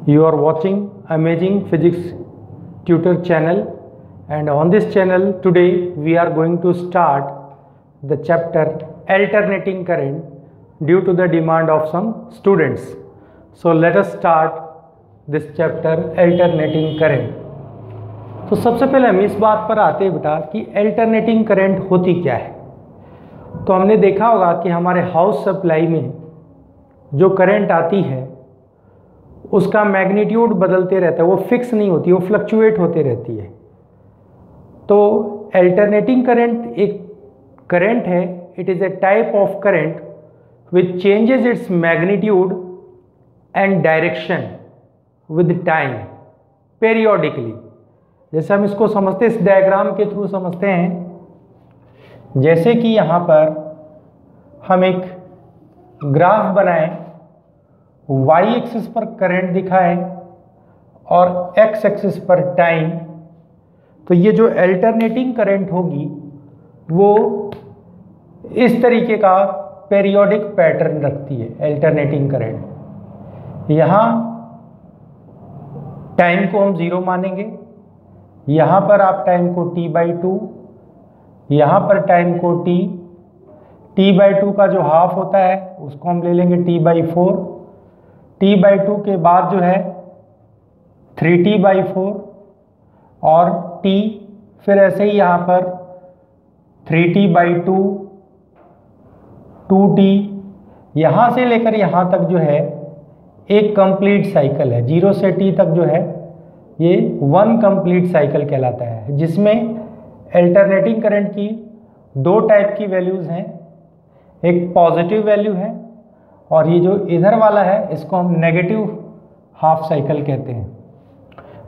You are watching Amazing Physics Tutor channel, and on this channel today we are going to start the chapter alternating current due to the demand of some students. So let us start this chapter alternating current. तो सबसे पहले हम इस बात पर आते हैं बेटा कि अल्टरनेटिंग करंट होती क्या है। तो हमने देखा होगा कि हमारे हाउस सप्लाई में जो करंट आती है उसका मैग्नीट्यूड बदलते रहता है, वो फिक्स नहीं होती, वो फ्लक्चुएट होते रहती है। तो अल्टरनेटिंग करंट एक करंट है, it is a type of current which changes its magnitude and direction with time periodically. जैसे हम इसको समझते हैं, इस डायग्राम के थ्रू समझते हैं। जैसे कि यहाँ पर हम एक ग्राफ बनाएं, वाई एक्सिस पर करंट दिखाएं और एक्स एक्सिस पर टाइम, तो ये जो अल्टरनेटिंग करंट होगी वो इस तरीके का पेरियोडिक पैटर्न रखती है अल्टरनेटिंग करंट। यहाँ टाइम को हम 0 मानेंगे, यहाँ पर आप टाइम को t/2, यहाँ पर टाइम को t/2 का जो हाफ होता है उसको हम ले लेंगे t/4, t/2 के बाद जो है 3t/4 और t, फिर ऐसे ही यहाँ पर 3t/2, 2t, यहाँ से लेकर यहाँ तक जो है एक कंप्लीट साइकिल है। 0 से t तक जो है ये 1 कंप्लीट साइकिल कहलाता है, जिसमें अल्टरनेटिंग करंट की 2 टाइप की वैल्यूज़ हैं। एक पॉजिटिव वैल्यू है और ये जो इधर वाला है इसको हम नेगेटिव हाफ साइकिल कहते हैं।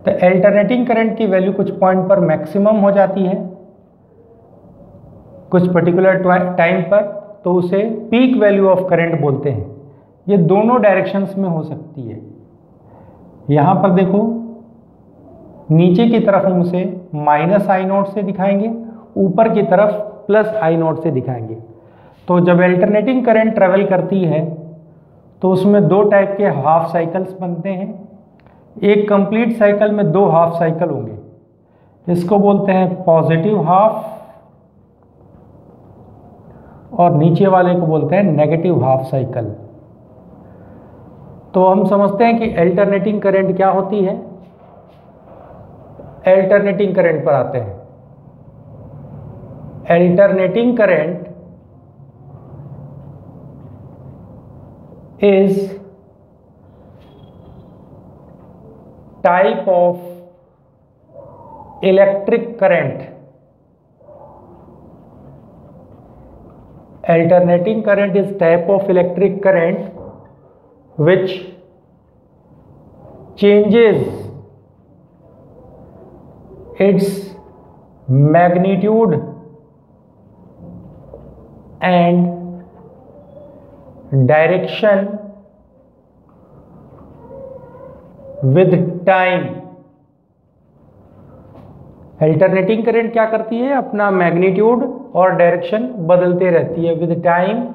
तो अल्टरनेटिंग करंट की वैल्यू कुछ पॉइंट पर मैक्सिमम हो जाती है कुछ पर्टिकुलर टाइम पर, तो उसे पीक वैल्यू ऑफ करंट बोलते हैं। ये दोनों डायरेक्शंस में हो सकती है। यहाँ पर देखो, नीचे की तरफ हम उसे -I0 से दिखाएंगे, ऊपर की तरफ +I0 से दिखाएंगे। तो जब अल्टरनेटिंग करंट ट्रेवल करती है तो उसमें 2 टाइप के हाफ साइकिल्स बनते हैं। एक कंप्लीट साइकिल में 2 हाफ साइकिल होंगे, इसको बोलते हैं पॉजिटिव हाफ और नीचे वाले को बोलते हैं नेगेटिव हाफ साइकिल। तो हम समझते हैं कि अल्टरनेटिंग करंट क्या होती है। अल्टरनेटिंग करंट पर आते हैं। Alternating current is type of electric current. Alternating current is type of electric current which changes its magnitude and direction with time. Alternating current क्या करती है, अपना मैग्नीट्यूड और डायरेक्शन बदलते रहती है विद टाइम।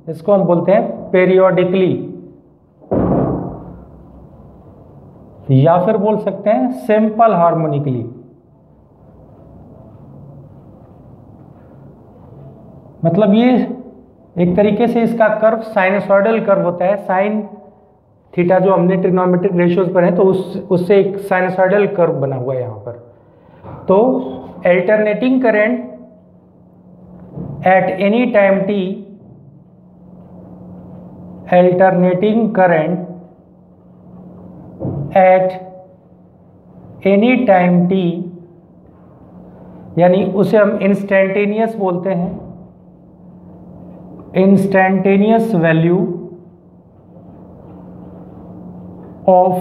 इसको हम बोलते हैं पेरियोडिकली, या फिर बोल सकते हैं सिंपल हार्मोनिकली। मतलब ये एक तरीके से इसका कर्व साइनसॉइडल कर्व होता है। साइन थीटा जो हमने ट्रिग्नोमेट्रिक रेशियोज पर है, तो उससे एक साइनसॉइडल कर्व बना हुआ है यहाँ पर। तो alternating current at any time t, alternating current at any time t, यानी उसे हम इंस्टेंटेनियस बोलते हैं। इंस्टेंटेनियस वैल्यू ऑफ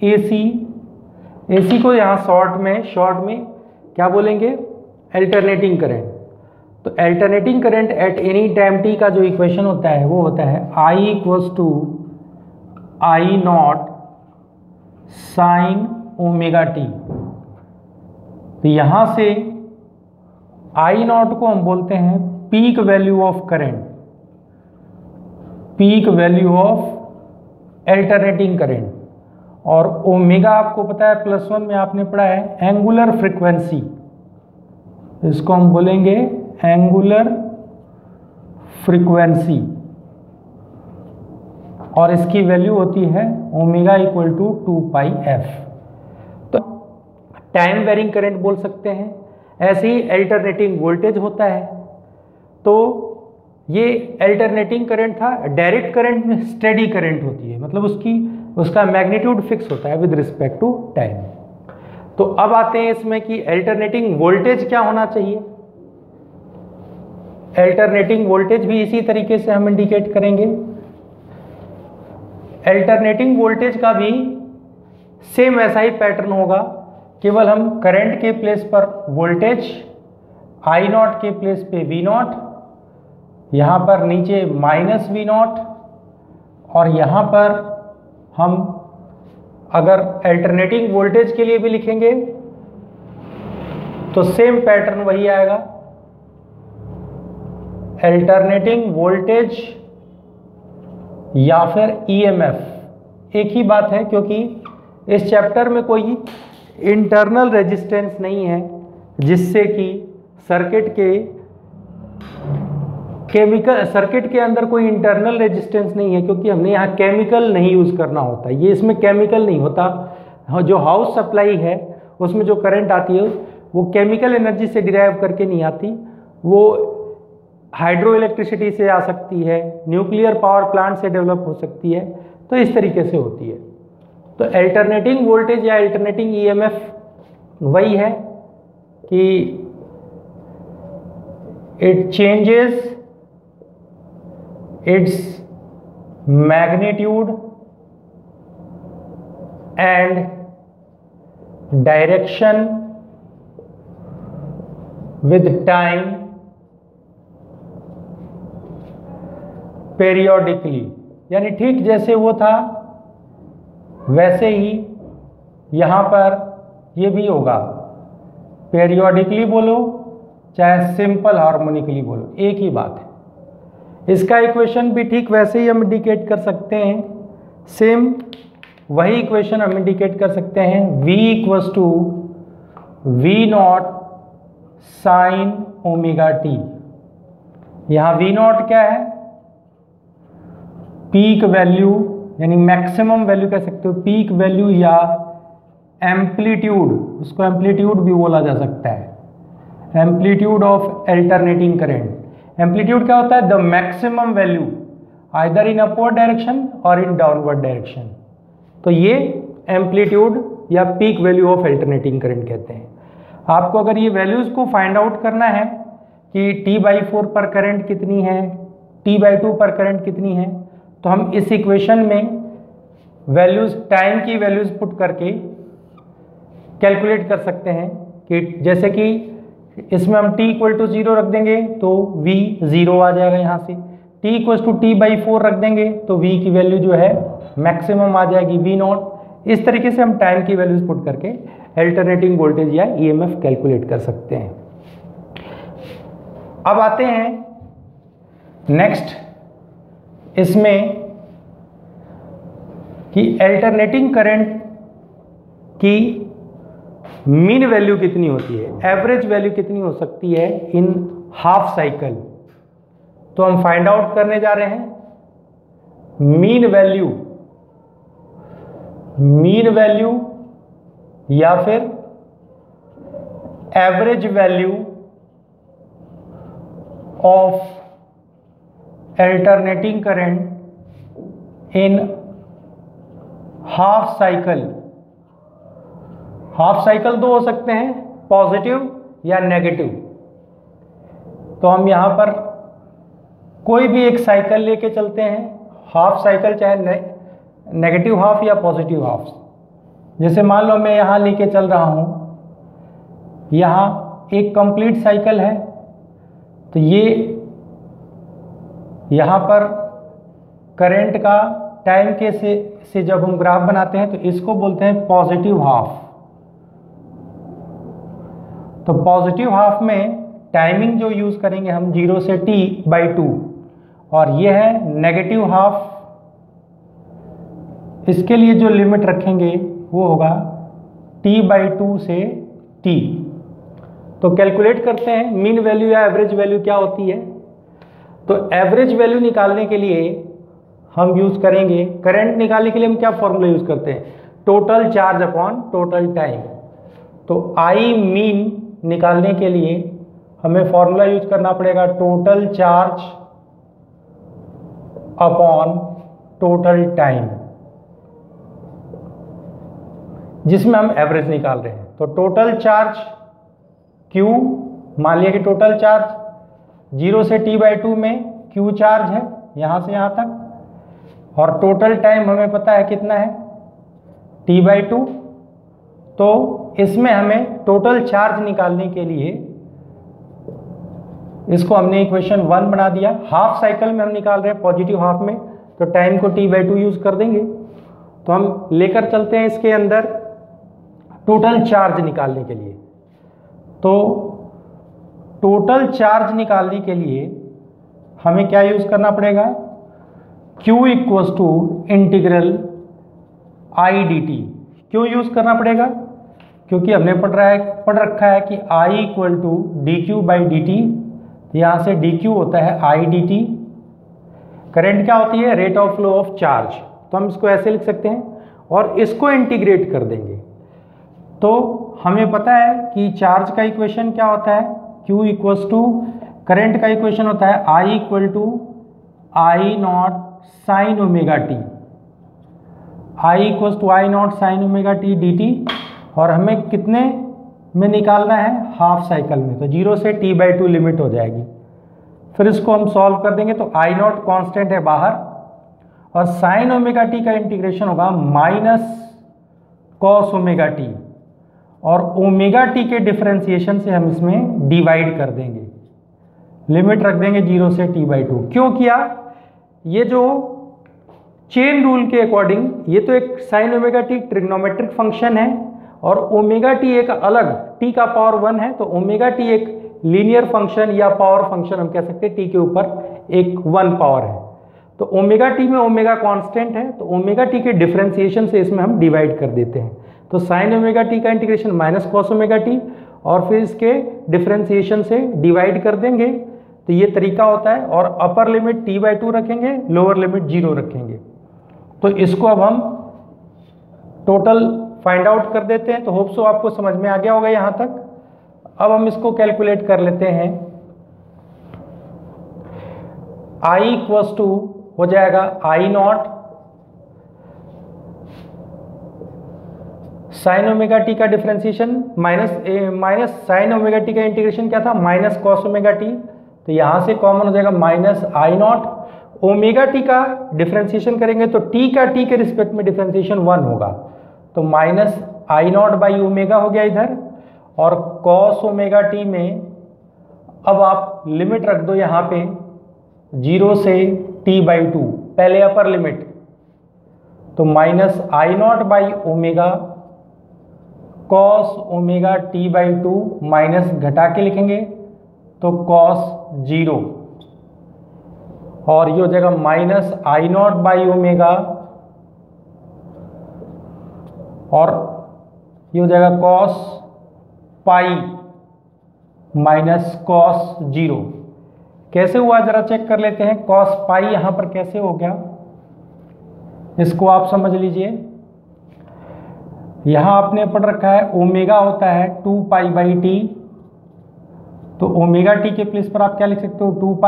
AC को यहाँ शॉर्ट में क्या बोलेंगे, अल्टरनेटिंग करंट। तो alternating current at any time t का जो इक्वेशन होता है वो होता है I = I0 sin ωt। तो यहाँ से I0 को हम बोलते हैं peak value of current, peak value of alternating current, और ओमेगा आपको पता है +1 में आपने पढ़ा है एंगुलर फ्रीक्वेंसी, इसको हम बोलेंगे एंगुलर फ्रीक्वेंसी, और इसकी वैल्यू होती है ओमेगा = 2πf। तो टाइम वेरिंग करंट बोल सकते हैं। ऐसे ही अल्टरनेटिंग वोल्टेज होता है। तो ये अल्टरनेटिंग करंट था। डायरेक्ट करंट में स्टेडी करंट होती है, मतलब उसका मैग्नीट्यूड फिक्स होता है विद रिस्पेक्ट टू टाइम। तो अब आते हैं इसमें कि अल्टरनेटिंग वोल्टेज क्या होना चाहिए। अल्टरनेटिंग वोल्टेज भी इसी तरीके से हम इंडिकेट करेंगे। अल्टरनेटिंग वोल्टेज का भी सेम ऐसा ही पैटर्न होगा, केवल हम करंट के प्लेस पर वोल्टेज, I0 के प्लेस पे V0, यहाँ पर नीचे -V0, और यहाँ पर हम अगर अल्टरनेटिंग वोल्टेज के लिए भी लिखेंगे तो सेम पैटर्न वही आएगा। अल्टरनेटिंग वोल्टेज या फिर EMF एक ही बात है, क्योंकि इस चैप्टर में कोई इंटरनल रेजिस्टेंस नहीं है जिससे कि सर्किट के अंदर कोई इंटरनल रेजिस्टेंस नहीं है, क्योंकि हमने यहाँ केमिकल नहीं यूज़ करना होता। ये इसमें केमिकल नहीं होता। जो हाउस सप्लाई है उसमें जो करंट आती है वो केमिकल एनर्जी से डिराइव करके नहीं आती, वो हाइड्रो इलेक्ट्रिसिटी से आ सकती है, न्यूक्लियर पावर प्लांट से डेवलप हो सकती है। तो इस तरीके से होती है। तो अल्टरनेटिंग वोल्टेज या अल्टरनेटिंग EMF वही है कि it changes its magnitude and direction with time periodically, यानी ठीक जैसे वो था वैसे ही यहाँ पर ये भी होगा। पेरियोडिकली बोलो चाहे सिंपल हार्मोनिकली बोलो, एक ही बात है। इसका इक्वेशन भी ठीक वैसे ही हम इंडिकेट कर सकते हैं। सेम वही इक्वेशन हम इंडिकेट कर सकते हैं। V = V0 sin ω t। यहाँ V0 क्या है? पीक वैल्यू, यानी मैक्सिमम वैल्यू कह सकते हो, पीक वैल्यू या एम्पलीट्यूड, उसको एम्पलीट्यूड भी बोला जा सकता है। Amplitude of alternating current. Amplitude क्या होता है? The maximum value either in upward direction और इन डाउनवर्ड डायरेक्शन। तो ये एम्पलीट्यूड या peak value of alternating current कहते हैं। आपको अगर ये वैल्यूज को फाइंड आउट करना है कि T/4 पर करंट कितनी है, T/2 पर करंट कितनी है, तो हम इस इक्वेशन में वैल्यूज, टाइम की वैल्यूज पुट करके कैलकुलेट कर सकते हैं। कि जैसे कि इसमें हम t = 0 रख देंगे तो v 0 आ जाएगा यहाँ से। t = T/4 रख देंगे तो v की वैल्यू जो है मैक्सिमम आ जाएगी V0। इस तरीके से हम टाइम की वैल्यूज पुट करके अल्टरनेटिंग वोल्टेज या EMF कैलकुलेट कर सकते हैं। अब आते हैं नेक्स्ट इसमें कि अल्टरनेटिंग करंट की मीन वैल्यू कितनी होती है, एवरेज वैल्यू कितनी हो सकती है इन हाफ साइकिल। तो हम फाइंड आउट करने जा रहे हैं मीन वैल्यू या फिर average value of alternating current in half cycle. Half cycle दो हो सकते हैं, पॉजिटिव या नेगेटिव। तो हम यहाँ पर कोई भी एक साइकिल लेके चलते हैं, हाफ साइकिल, चाहे नेगेटिव हाफ या पॉजिटिव हाफ। जैसे मान लो मैं यहाँ लेके चल रहा हूँ, यहाँ एक कंप्लीट साइकिल है, तो ये यहाँ पर करंट का टाइम के से जब हम ग्राफ बनाते हैं तो इसको बोलते हैं पॉजिटिव हाफ। तो पॉजिटिव हाफ में टाइमिंग जो यूज करेंगे हम 0 से T/2, और ये है नेगेटिव हाफ इसके लिए जो लिमिट रखेंगे वो होगा t/2 से t। तो कैलकुलेट करते हैं मीन वैल्यू या एवरेज वैल्यू क्या होती है। तो एवरेज वैल्यू निकालने के लिए हम यूज करेंगे, करंट निकालने के लिए हम क्या फॉर्मूला यूज करते हैं, total charge upon total time. तो आई मीन निकालने के लिए हमें फॉर्मूला यूज करना पड़ेगा total charge upon total time, जिसमें हम एवरेज निकाल रहे हैं। तो टोटल चार्ज Q, मान लिया कि टोटल चार्ज 0 से t/2 में Q चार्ज है यहां से यहां तक, और टोटल टाइम हमें पता है कितना है t/2। तो इसमें हमें टोटल चार्ज निकालने के लिए इसको हमने इक्वेशन 1 बना दिया। हाफ साइकिल में हम निकाल रहे हैं, पॉजिटिव हाफ में, तो टाइम को t/2 यूज कर देंगे। तो हम लेकर चलते हैं इसके अंदर टोटल चार्ज निकालने के लिए। तो टोटल चार्ज निकालने के लिए हमें क्या यूज करना पड़ेगा, Q = इंटीग्रल I dt। क्यों यूज करना पड़ेगा, क्योंकि हमने पढ़ रखा है कि I = dq/dt, यहां से dq होता है I dt। करंट क्या होती है, rate of flow of charge. तो हम इसको ऐसे लिख सकते हैं और इसको इंटीग्रेट कर देंगे। तो हमें पता है कि चार्ज का इक्वेशन क्या होता है, Q = करंट का इक्वेशन होता है I = I0 sin ωt, I = I0 sin ωt dt। और हमें कितने में निकालना है, हाफ साइकिल में। तो 0 से t/2 लिमिट हो जाएगी। फिर इसको हम सॉल्व कर देंगे तो I0 कांस्टेंट है बाहर, और sin ωt का इंटीग्रेशन होगा -cos ωt, और ωt के डिफरेंशिएशन से हम इसमें डिवाइड कर देंगे, लिमिट रख देंगे 0 से t/2। क्यों किया, ये जो चेन रूल के अकॉर्डिंग ये तो एक sin ωt ट्रिग्नोमेट्रिक फंक्शन है, और ωt एक अलग t का पावर 1 है। तो ωt एक लीनियर फंक्शन या पावर फंक्शन हम कह सकते हैं, t के ऊपर एक 1 पावर है। तो ωt में ओमेगा कांस्टेंट है, तो ωt के डिफरेंशिएशन से इसमें हम डिवाइड कर देते हैं। तो sin ωt का इंटीग्रेशन -cos ωt, और फिर इसके डिफरेंशिएशन से डिवाइड कर देंगे। तो ये तरीका होता है, और अपर लिमिट t/2 रखेंगे, लोअर लिमिट 0 रखेंगे। तो इसको अब हम टोटल फाइंड आउट कर देते हैं। तो होप सो आपको समझ में आ गया होगा यहाँ तक। अब हम इसको कैलकुलेट कर लेते हैं। I = हो जाएगा I0 sin ωt का डिफरेंशिएशन माइनस sin ωt का इंटीग्रेशन क्या था, -cos ωt। तो यहाँ से कॉमन हो जाएगा -I0। ωt का डिफरेंशिएशन करेंगे तो t का t के रिस्पेक्ट में डिफरेंशिएशन 1 होगा, तो -I0/ω हो गया इधर। और cos ωt में अब आप लिमिट रख दो यहाँ पे 0 से t/2, पहले अपर लिमिट, तो -I0/ω cos ωt/2 माइनस घटा के लिखेंगे तो cos 0, और ये हो जाएगा -I0/ω, और ये हो जाएगा cos पाई - cos 0। कैसे हुआ जरा चेक कर लेते हैं। cos पाई यहां पर कैसे हो गया, इसको आप समझ लीजिए। यहां आपने पढ़ रखा है ओमेगा होता है 2π/t, तो ωt के प्लेस पर आप क्या लिख सकते हो 2π,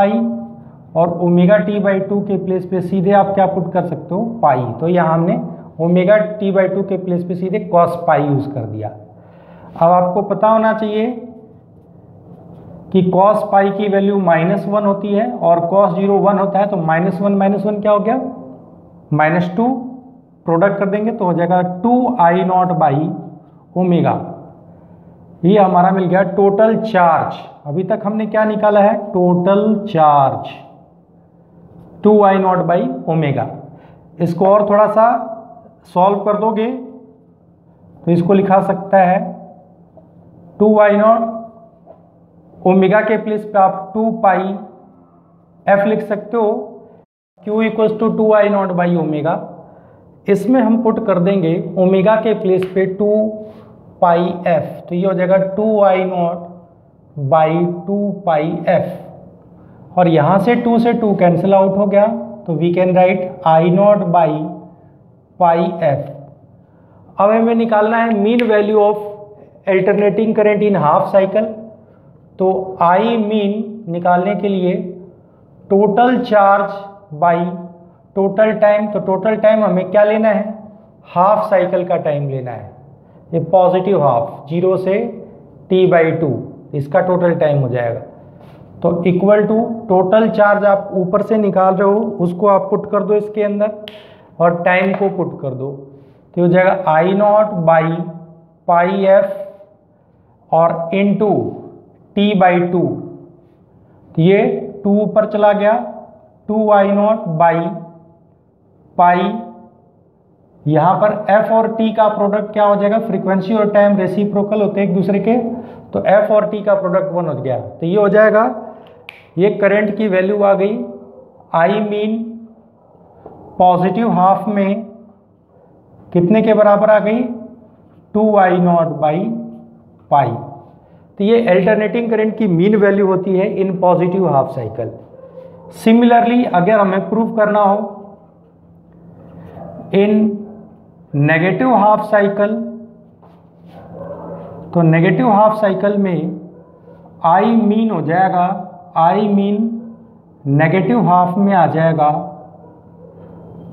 और ωt/2 के प्लेस पे सीधे आप क्या पुट कर सकते हो पाई। तो यहाँ हमने ωt/2 के प्लेस पे सीधे cos पाई यूज कर दिया। अब आपको पता होना चाहिए कि cos पाई की वैल्यू -1 होती है, और cos 0 1 होता है। तो -1 क्या हो गया, -2, प्रोडक्ट कर देंगे तो हो जाएगा 2I0/ω। ये हमारा मिल गया टोटल चार्ज। अभी तक हमने क्या निकाला है, टोटल चार्ज 2I0/ω। इसको और थोड़ा सा सॉल्व कर दोगे तो इसको लिखा सकता है 2I0, ओमेगा के प्लेस पे आप 2πf लिख सकते हो। Q = 2I0/ω, इसमें हम पुट कर देंगे ओमेगा के प्लेस पे 2 पाई एफ, तो ये हो जाएगा 2I0 बाई 2 पाई एफ, और यहाँ से 2 से 2 कैंसिल आउट हो गया, तो we can write I0 by pi F. अब हमें निकालना है mean value of alternating current in half cycle. तो आई मीन निकालने के लिए total charge by total time, तो टोटल टाइम हमें क्या लेना है, हाफ साइकिल का टाइम लेना है, ये पॉजिटिव हाफ 0 से T/2, इसका टोटल टाइम हो जाएगा। तो इक्वल टू टोटल चार्ज आप ऊपर से निकाल रहे हो उसको आप पुट कर दो इसके अंदर और टाइम को पुट कर दो, तो हो जाएगा I0 बाई पाई एफ और इनटू T/2, तो ये 2 ऊपर चला गया, 2I0 बाई पाई, यहाँ पर f और t का प्रोडक्ट क्या हो जाएगा, फ्रीक्वेंसी और टाइम रेसिप्रोकल होते हैं एक दूसरे के, तो f और t का प्रोडक्ट 1 हो गया, तो ये हो जाएगा, ये करंट की वैल्यू आ गई। आई मीन पॉजिटिव हाफ में कितने के बराबर आ गई, 2I0 बाई पाई, तो ये अल्टरनेटिंग करंट की मीन वैल्यू होती है in positive half cycle. Similarly अगर हमें प्रूव करना हो इन नेगेटिव हाफ साइकिल, तो नेगेटिव हाफ साइकिल में आई मीन हो जाएगा, आई मीन नेगेटिव हाफ में आ जाएगा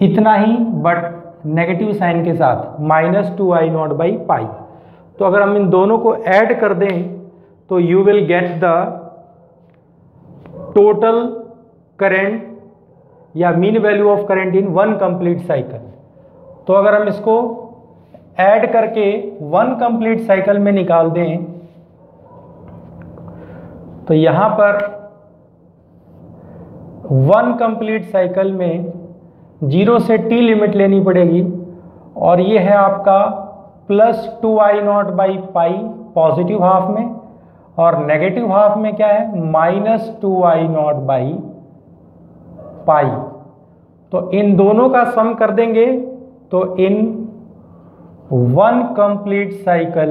इतना ही, बट नेगेटिव साइन के साथ -2I0 बाई पाई। तो अगर हम इन दोनों को ऐड कर दें तो you will get the total current या mean value of current in 1 complete cycle. तो अगर हम इसको ऐड करके 1 कंप्लीट साइकिल में निकाल दें तो यहां पर 1 कंप्लीट साइकिल में 0 से t लिमिट लेनी पड़ेगी, और ये है आपका +2I0 by pi positive half में, और नेगेटिव हाफ में क्या है, -2I0 बाई पाई। तो इन दोनों का सम कर देंगे तो इन 1 कंप्लीट साइकिल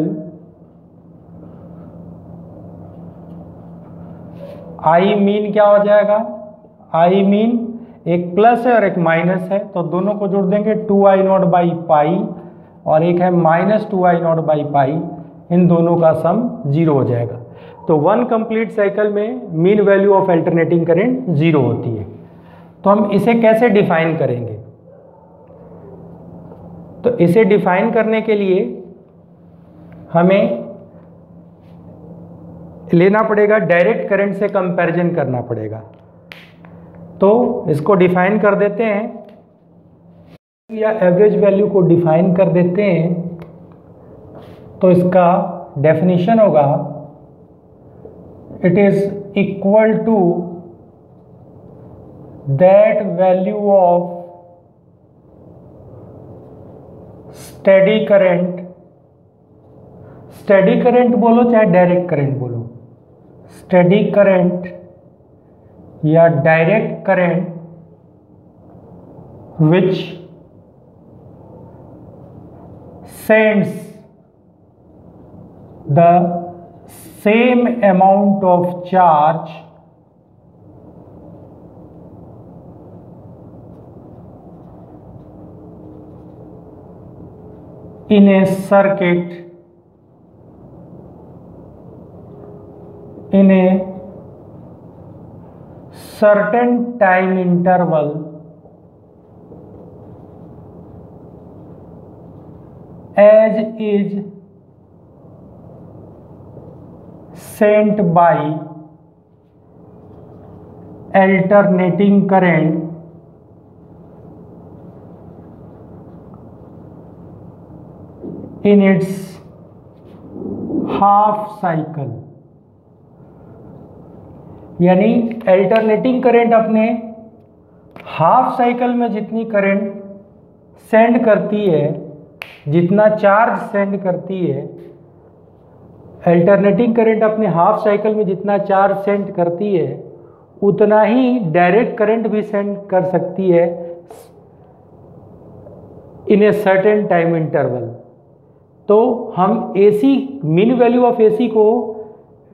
आई मीन क्या हो जाएगा, आई मीन एक प्लस है और एक माइनस है, तो दोनों को जोड़ देंगे 2I0 बाई पाई, और एक है -2I0 बाई पाई, इन दोनों का सम 0 हो जाएगा। तो 1 कंप्लीट साइकिल में mean value of alternating current 0 होती है। तो हम इसे कैसे डिफाइन करेंगे, तो इसे डिफाइन करने के लिए हमें लेना पड़ेगा, डायरेक्ट करंट से कंपैरिजन करना पड़ेगा। तो इसको डिफाइन कर देते हैं, या एवरेज वैल्यू को डिफाइन कर देते हैं। तो इसका डेफिनेशन होगा, it is equal to that value of steady current, steady current बोलो चाहे डायरेक्ट करंट बोलो, स्टेडी करंट या direct current which sends the same amount of charge in a circuit in a certain time interval as is sent by alternating current in its half cycle। यानी alternating current अपने half cycle में जितनी current send करती है, जितना charge send करती है, alternating current अपने हाफ साइकिल में जितना चार्ज सेंड करती है उतना ही डायरेक्ट करंट भी सेंड कर सकती है in a certain time interval. तो हम AC mean value of AC को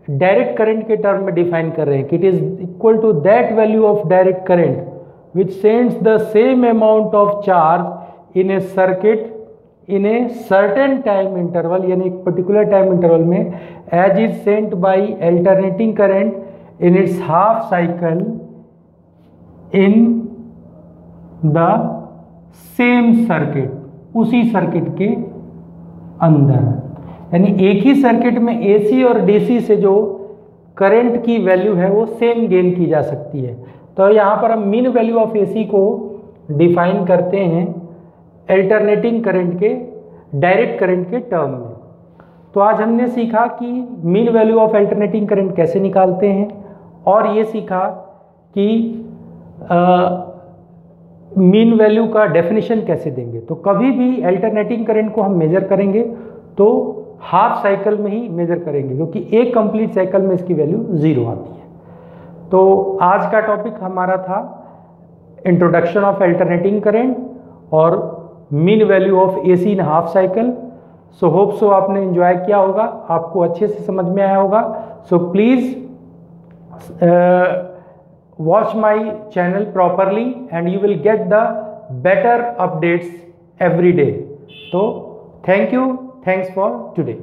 डायरेक्ट करंट के टर्म में डिफाइन कर रहे हैं कि it is equal to that value of direct current which sends the same amount of charge in a circuit in a certain time interval, यानी एक particular time interval में as is sent by alternating current in its half cycle in the same circuit, उसी circuit के अंदर। यानी एक ही circuit में AC और DC से जो करंट की वैल्यू है वो सेम गेन की जा सकती है। तो यहाँ पर हम मीन वैल्यू ऑफ AC को डिफाइन करते हैं अल्टरनेटिंग करंट के डायरेक्ट करंट के टर्म में। तो आज हमने सीखा कि mean value of alternating current कैसे निकालते हैं, और ये सीखा कि मीन वैल्यू का डेफिनेशन कैसे देंगे। तो कभी भी अल्टरनेटिंग करंट को हम मेजर करेंगे तो हाफ साइकिल में ही मेजर करेंगे, क्योंकि एक कंप्लीट साइकिल में इसकी वैल्यू 0 आती है। तो आज का टॉपिक हमारा था इंट्रोडक्शन ऑफ अल्टरनेटिंग करंट और mean value of AC in half cycle. So hope so आपने एंजॉय किया होगा, आपको अच्छे से समझ में आया होगा। So please watch my channel properly and you will get the better updates every day. So thank you, thanks for today.